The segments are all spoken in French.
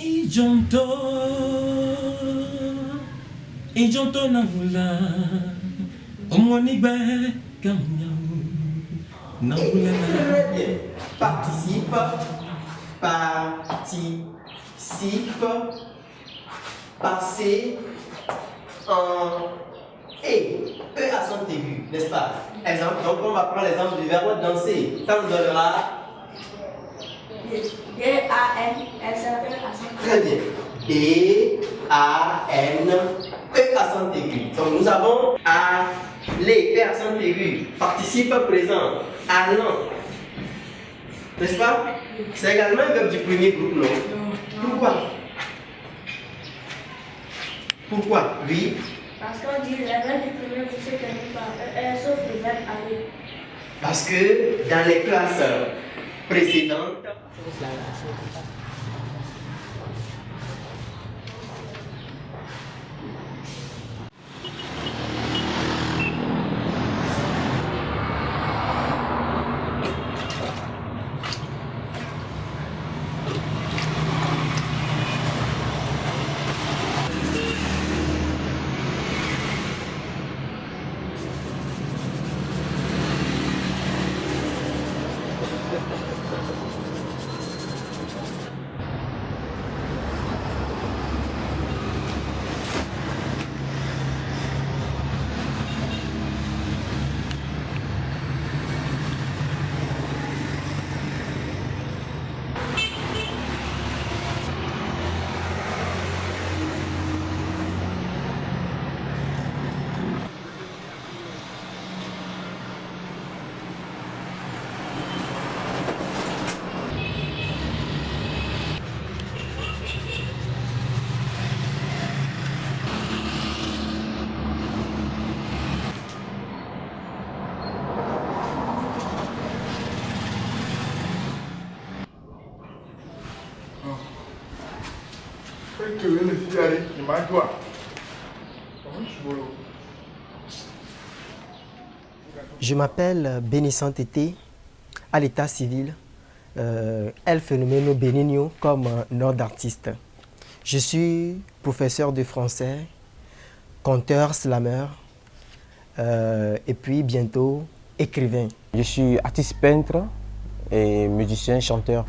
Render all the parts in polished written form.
Ijonto, Ijonto na vula, omonigbe kamnyao, na vula na. Participe, passer en et, E accent aigu, n'est-ce pas? Exemple, donc on va prendre l'exemple du verbe danser. Ça nous donnera D-A-N-S-E accent. très bien. D-A-N E accent aigu. Donc nous avons aller, E accent aigu, participe présent, allant. N'est-ce pas? C'est également un verbe du premier groupe, non? Pourquoi? Pourquoi? Oui. Parce qu'on dit le verbe du premier groupe se termine par ER sauf le verbe aller. Parce que dans les classes précédentes, Je m'appelle Bénissant Tété, à l'état civil, El Fenomeno Benigno comme nom d'artiste. Je suis professeur de français, conteur, slammer, et puis bientôt écrivain. Je suis artiste peintre et musicien, chanteur.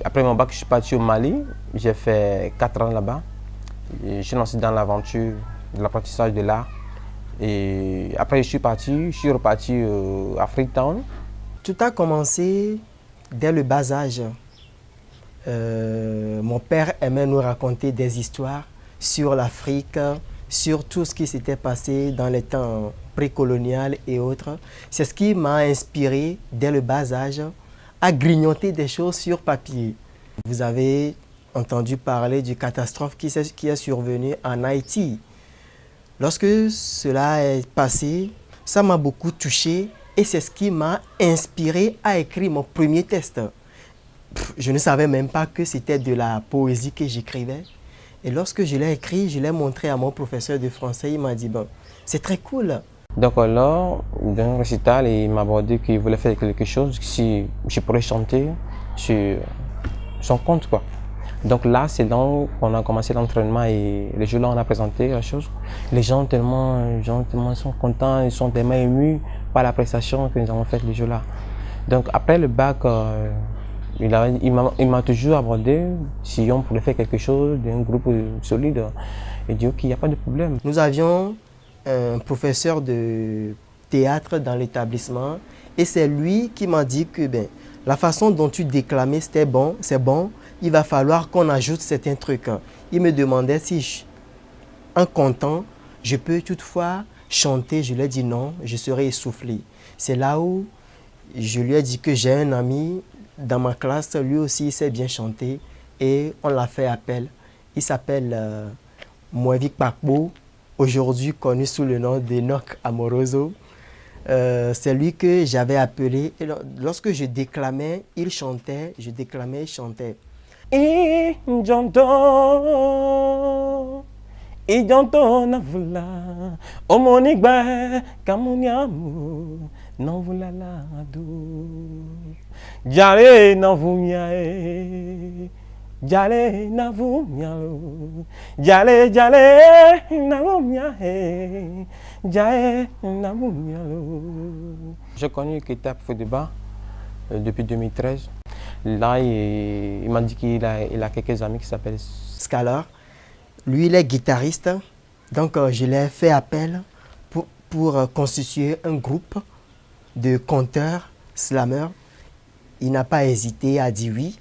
Après mon bac, je suis parti au Mali. J'ai fait 4 ans là-bas. Je suis lancé dans l'aventure de l'apprentissage de l'art. Et après, je suis reparti à Freetown. Tout a commencé dès le bas âge. Mon père aimait nous raconter des histoires sur l'Afrique, sur tout ce qui s'était passé dans les temps précoloniaux et autres. C'est ce qui m'a inspiré dès le bas âge à grignoter des choses sur papier. Vous avez entendu parler du catastrophe qui est survenue en Haïti. Lorsque cela est passé, ça m'a beaucoup touché et c'est ce qui m'a inspiré à écrire mon premier texte. Je ne savais même pas que c'était de la poésie que j'écrivais. Et lorsque je l'ai écrit, je l'ai montré à mon professeur de français. Il m'a dit, bon, c'est très cool. Donc alors, dans un récital, il m'a abordé qu'il voulait faire quelque chose, si je pourrais chanter sur son compte, quoi. Donc là, c'est là qu'on a commencé l'entraînement et le jour-là, on a présenté la chose. Les gens tellement sont contents, ils sont tellement émus par la prestation que nous avons faite le jour-là. Donc après le bac, il m'a toujours abordé si on pouvait faire quelque chose d'un groupe solide. Il dit ok, il n'y a pas de problème. Nous avions un professeur de théâtre dans l'établissement et c'est lui qui m'a dit que la façon dont tu déclamais, c'est bon, il va falloir qu'on ajoute certains trucs. Il me demandait si, en comptant, je peux toutefois chanter. Je lui ai dit non, je serai essoufflé. C'est là où je lui ai dit que j'ai un ami dans ma classe, lui aussi il sait bien chanter et on l'a fait appel. Il s'appelle Moevik Pakbo, aujourd'hui connu sous le nom d'Enoch Amoroso. C'est lui que j'avais appelé. Et lorsque je déclamais, il chantait, je déclamais, il chantait. Ijonto na vula, omonigbe kamunyamu, non vula la do. Jare na vunyae, Jale Navumia, Jale Jale Navumia, Jale Navumia. J'ai connu Keita Fodeba depuis 2013. Là, il m'a dit qu'il a quelques amis qui s'appellent Scalar. Lui, il est guitariste. Donc, je l'ai fait appel pour constituer un groupe de conteurs, slameurs. Il n'a pas hésité à dire oui.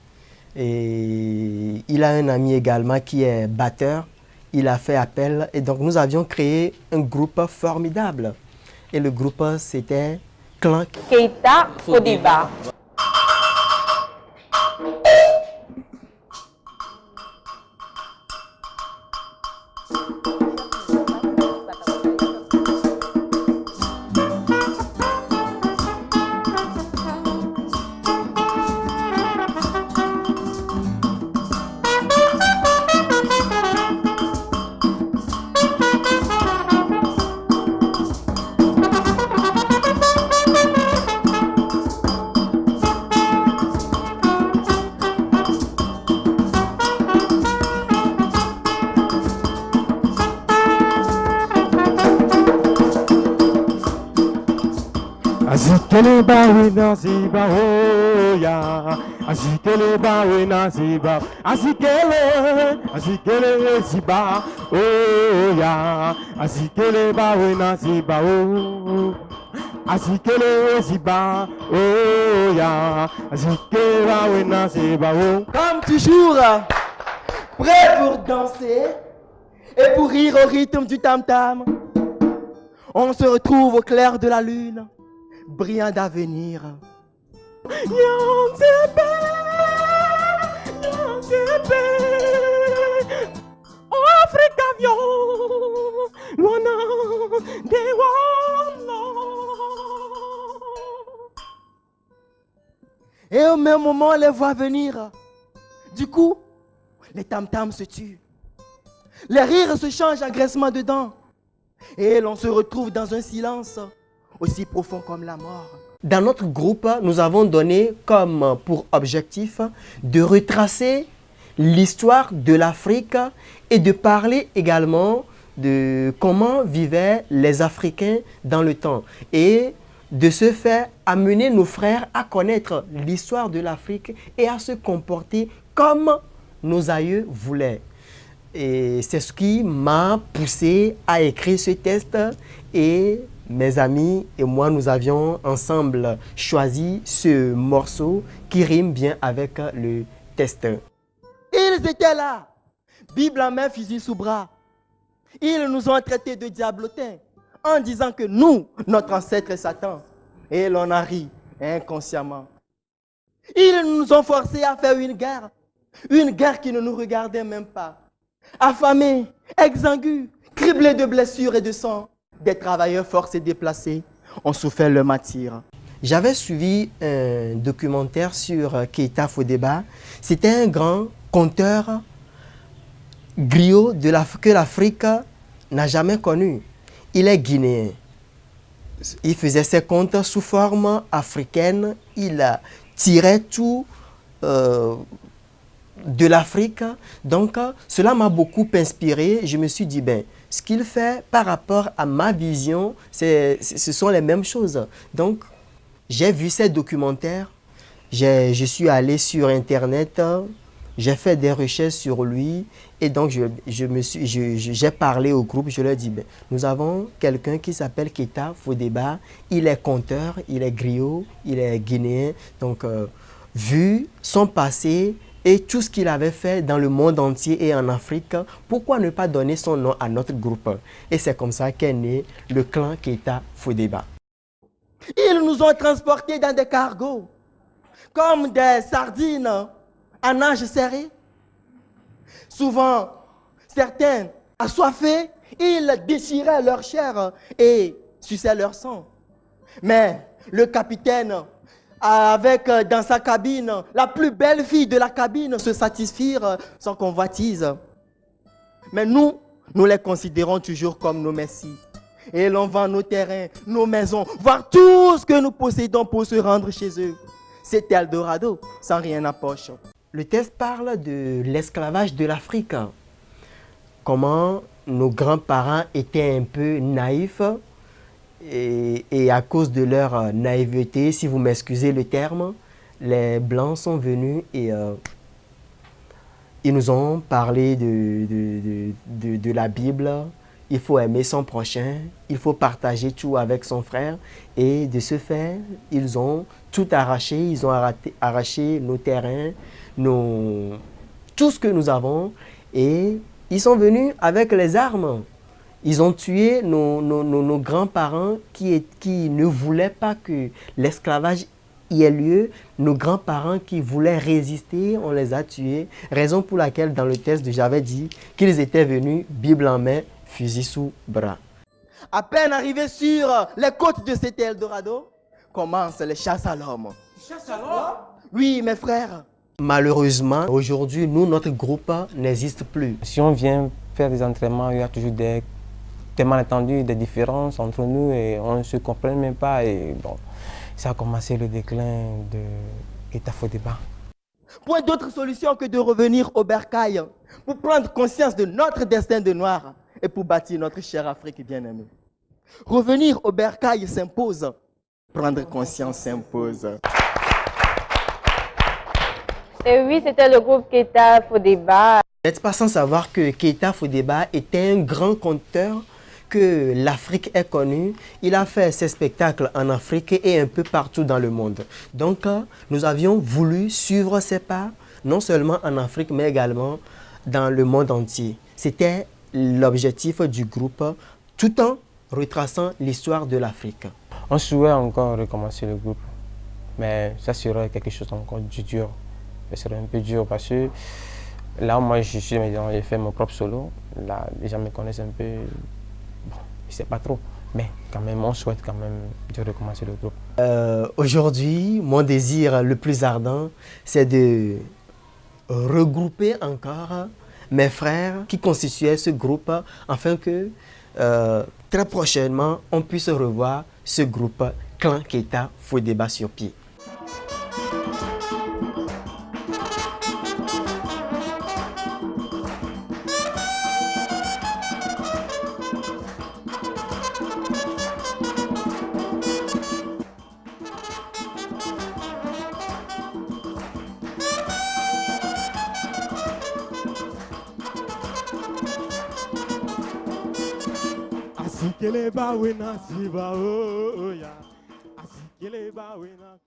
Et il a un ami également qui est batteur. Il a fait appel. Et donc, nous avions créé un groupe formidable. Et le groupe, c'était Clan Keita Fodeba. Azikele bawe na ziba oya, azikele bawe na ziba, azikele ziba oya, azikele bawe na ziba o, azikele ziba oya, azikele bawe na ziba o. Comme toujours, prêt pour danser et pour rire au rythme du tam-tam. On se retrouve au clair de la lune, brillant d'avenir. Et au même moment, on les voit venir. Du coup, les tam-tams se tuent. Les rires se changent en graissement de dents. Et l'on se retrouve dans un silence aussi profond comme la mort. Dans notre groupe, nous avons donné comme pour objectif de retracer l'histoire de l'Afrique et de parler également de comment vivaient les Africains dans le temps. Et de ce fait, amener nos frères à connaître l'histoire de l'Afrique et à se comporter comme nos aïeux voulaient. Et c'est ce qui m'a poussé à écrire ce texte. Et mes amis et moi, nous avions ensemble choisi ce morceau qui rime bien avec le texte. Ils étaient là, Bible en main, fusil sous bras. Ils nous ont traités de diablotins en disant que nous, notre ancêtre est Satan. Et l'on a ri inconsciemment. Ils nous ont forcés à faire une guerre qui ne nous regardait même pas. Affamés, exsangues, criblés de blessures et de sang, des travailleurs forcés déplacés ont souffert le martyre. J'avais suivi un documentaire sur Keita Fodeba. C'était un grand conteur griot que l'Afrique n'a jamais connu. Il est guinéen. Il faisait ses contes sous forme africaine. Il tirait tout de l'Afrique. Donc, cela m'a beaucoup inspiré. Je me suis dit, ben, ce qu'il fait par rapport à ma vision, ce sont les mêmes choses. Donc, j'ai vu ces documentaires. Je suis allé sur Internet. J'ai fait des recherches sur lui. Et donc, j'ai parlé au groupe. Je leur ai dit, ben, nous avons quelqu'un qui s'appelle Keita Fodeba. Il est conteur, il est griot, il est guinéen. Donc, vu son passé et tout ce qu'il avait fait dans le monde entier et en Afrique, pourquoi ne pas donner son nom à notre groupe? Et c'est comme ça qu'est né le clan Keita Fodeba. Ils nous ont transportés dans des cargos, comme des sardines en nage serré. Souvent, certains, assoiffés, ils déchiraient leur chair et suçaient leur sang. Mais le capitaine, avec dans sa cabine, la plus belle fille de la cabine, se satisfire sans convoitise. Mais nous les considérons toujours comme nos messies. Et l'on vend nos terrains, nos maisons, voire tout ce que nous possédons pour se rendre chez eux. C'est Eldorado, sans rien à poche. Le texte parle de l'esclavage de l'Afrique. Comment nos grands-parents étaient un peu naïfs et à cause de leur naïveté, si vous m'excusez le terme, les Blancs sont venus et ils nous ont parlé de la Bible. Il faut aimer son prochain, il faut partager tout avec son frère. Et de ce fait, ils ont tout arraché, ils ont arraché nos terrains, tout ce que nous avons. Et ils sont venus avec les armes. Ils ont tué nos grands-parents qui ne voulaient pas que l'esclavage y ait lieu. Nos grands-parents qui voulaient résister, on les a tués. Raison pour laquelle dans le texte, j'avais dit qu'ils étaient venus, Bible en main, fusil sous bras. À peine arrivé sur les côtes de cet Eldorado, commencent les chasses à l'homme. Chasse à l'homme? Oui, mes frères. Malheureusement, aujourd'hui, nous, notre groupe n'existe plus. Si on vient faire des entraînements, il y a toujours des malentendus, des différences entre nous et on ne se comprend même pas. Et bon, ça a commencé le déclin de Keita Fodeba. Point d'autre solution que de revenir au bercail pour prendre conscience de notre destin de noir et pour bâtir notre chère Afrique bien-aimée. Revenir au bercail s'impose. Prendre conscience s'impose. Et oui, c'était le groupe Keita Fodeba. Vous n'êtes pas sans savoir que Keita Fodeba était un grand conteur que l'Afrique est connue. Il a fait ses spectacles en Afrique et un peu partout dans le monde. Donc, nous avions voulu suivre ses pas, non seulement en Afrique, mais également dans le monde entier. C'était l'objectif du groupe, tout en retraçant l'histoire de l'Afrique. On souhaite encore recommencer le groupe, mais ça serait quelque chose encore du dur. Ça serait un peu dur parce que là, moi, je suis médian, j'ai fait mon propre solo. Là, les gens me connaissent un peu. Bon, je ne sais pas trop, mais quand même, on souhaite quand même de recommencer le groupe. Aujourd'hui, mon désir le plus ardent, c'est de regrouper encore mes frères qui constituaient ce groupe afin que très prochainement, on puisse revoir ce groupe Clan Keita Fodeba sur pied. Asikele ba wena siba oh ya. Asikele ba wena.